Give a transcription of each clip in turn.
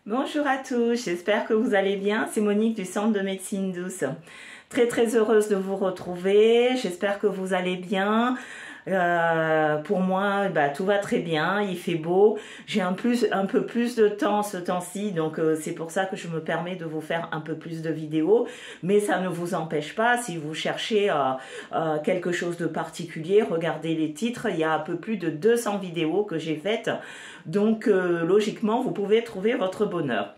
Bonjour à tous, j'espère que vous allez bien. C'est Monique du Centre de Médecine Douce. Très heureuse de vous retrouver. J'espère que vous allez bien. Pour moi, tout va très bien, il fait beau. J'ai un peu plus de temps ce temps-ci, donc c'est pour ça que je me permets de vous faire un peu plus de vidéos. Mais ça ne vous empêche pas, si vous cherchez quelque chose de particulier, regardez les titres. Il y a un peu plus de 200 vidéos que j'ai faites. Donc logiquement, vous pouvez trouver votre bonheur.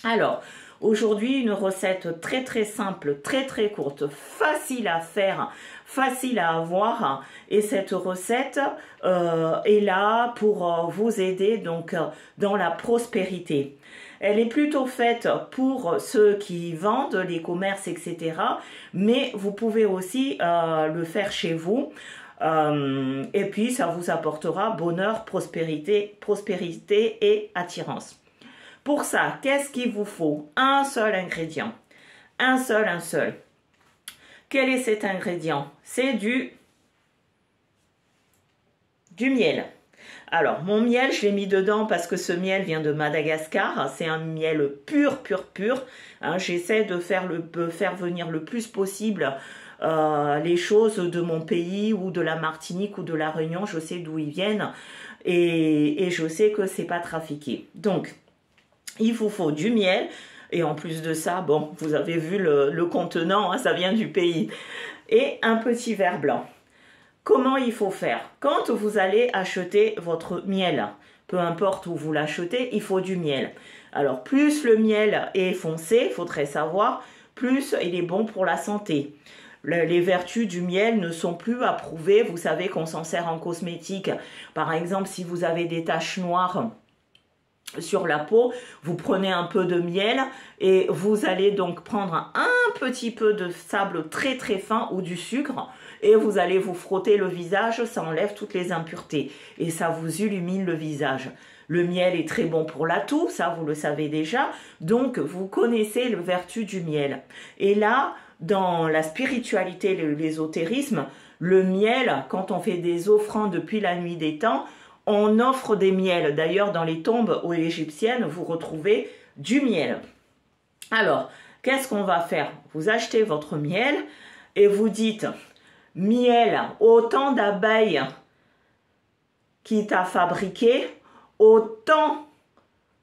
Alors, aujourd'hui, une recette très simple, très courte, facile à faire, facile à avoir. Et cette recette est là pour vous aider donc dans la prospérité. Elle est plutôt faite pour ceux qui vendent, les commerces, etc. Mais vous pouvez aussi le faire chez vous. Et puis, ça vous apportera bonheur, prospérité et attirance. Pour ça, qu'est-ce qu'il vous faut? Un seul ingrédient. Un seul. Quel est cet ingrédient? C'est du miel. Alors, mon miel, je l'ai mis dedans parce que ce miel vient de Madagascar. C'est un miel pur. Hein, j'essaie de faire venir le plus possible les choses de mon pays ou de la Martinique ou de la Réunion. Je sais d'où ils viennent et je sais que c'est pas trafiqué. Donc, il vous faut du miel et en plus de ça, bon, vous avez vu le contenant, hein, ça vient du pays. Et un petit verre blanc. Comment il faut faire? Quand vous allez acheter votre miel, peu importe où vous l'achetez, il faut du miel. Alors, plus le miel est foncé, il faudrait savoir, plus il est bon pour la santé. Les vertus du miel ne sont plus approuvées. Vous savez qu'on s'en sert en cosmétique. Par exemple, si vous avez des taches noires sur la peau, vous prenez un peu de miel et vous allez donc prendre un petit peu de sable très fin ou du sucre et vous allez vous frotter le visage, ça enlève toutes les impuretés et ça vous illumine le visage. Le miel est très bon pour la toux, ça vous le savez déjà, donc vous connaissez le vertu du miel. Et là, dans la spiritualité, l'ésotérisme, le miel, quand on fait des offrandes depuis la nuit des temps, on offre des miels. D'ailleurs, dans les tombes égyptiennes, vous retrouvez du miel. Alors, qu'est-ce qu'on va faire? Vous achetez votre miel et vous dites « Miel, autant d'abeilles qui t'a fabriqué, autant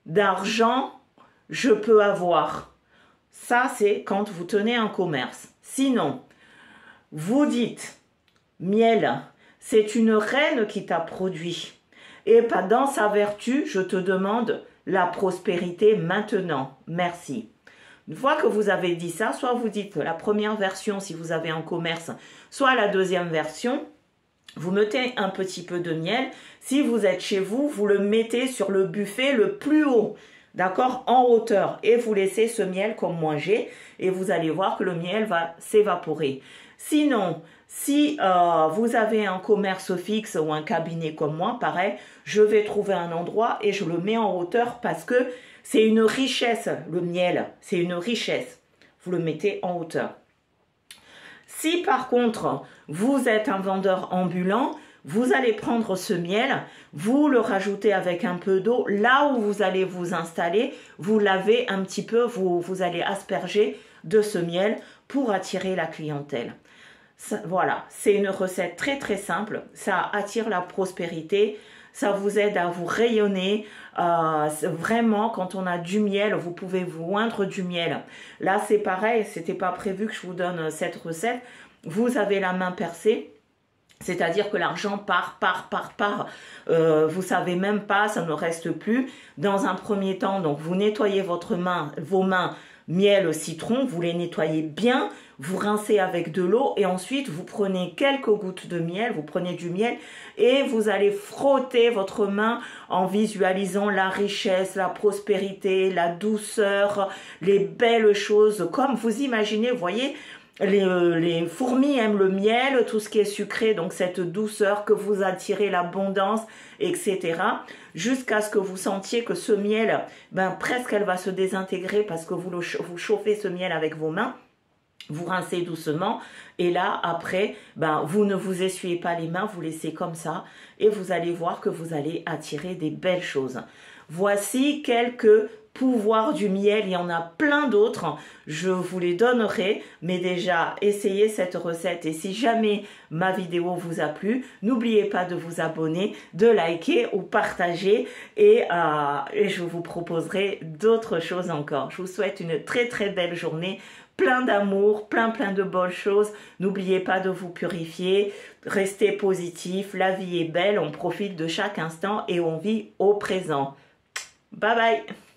d'argent je peux avoir. » Ça, c'est quand vous tenez un commerce. Sinon, vous dites « Miel, c'est une reine qui t'a produit. » Et pas dans sa vertu, je te demande la prospérité maintenant. Merci. Une fois que vous avez dit ça, soit vous dites la première version si vous avez un commerce, soit la deuxième version, vous mettez un petit peu de miel. Si vous êtes chez vous, vous le mettez sur le buffet le plus haut, d'accord, en hauteur. Et vous laissez ce miel comme moi j'ai, et vous allez voir que le miel va s'évaporer. Sinon, si vous avez un commerce fixe ou un cabinet comme moi, pareil, je vais trouver un endroit et je le mets en hauteur parce que c'est une richesse, le miel, c'est une richesse. Vous le mettez en hauteur. Si par contre, vous êtes un vendeur ambulant, vous allez prendre ce miel, vous le rajoutez avec un peu d'eau, là où vous allez vous installer, vous lavez un petit peu, vous allez asperger de ce miel pour attirer la clientèle. Voilà, c'est une recette très simple, ça attire la prospérité, ça vous aide à vous rayonner. Vraiment, quand on a du miel, vous pouvez vous oindre du miel. Là, c'est pareil, c'était pas prévu que je vous donne cette recette. Vous avez la main percée, c'est-à-dire que l'argent part. Vous savez même pas, ça ne reste plus. Dans un premier temps, donc vous nettoyez vos mains, miel, citron, vous les nettoyez bien, vous rincez avec de l'eau et ensuite vous prenez quelques gouttes de miel, vous prenez du miel et vous allez frotter votre main en visualisant la richesse, la prospérité, la douceur, les belles choses comme vous imaginez, vous voyez. Les fourmis aiment le miel, tout ce qui est sucré, donc cette douceur que vous attirez, l'abondance, etc. Jusqu'à ce que vous sentiez que ce miel, presque elle va se désintégrer parce que vous chauffez ce miel avec vos mains. Vous rincez doucement et là, après, vous ne vous essuyez pas les mains, vous laissez comme ça et vous allez voir que vous allez attirer des belles choses. Voici quelques pouvoirs du miel, il y en a plein d'autres, je vous les donnerai, mais déjà essayez cette recette et si jamais ma vidéo vous a plu, n'oubliez pas de vous abonner, de liker ou partager et je vous proposerai d'autres choses encore. Je vous souhaite une très très belle journée, plein d'amour, plein de bonnes choses. N'oubliez pas de vous purifier, restez positif, la vie est belle, on profite de chaque instant et on vit au présent. Bye bye.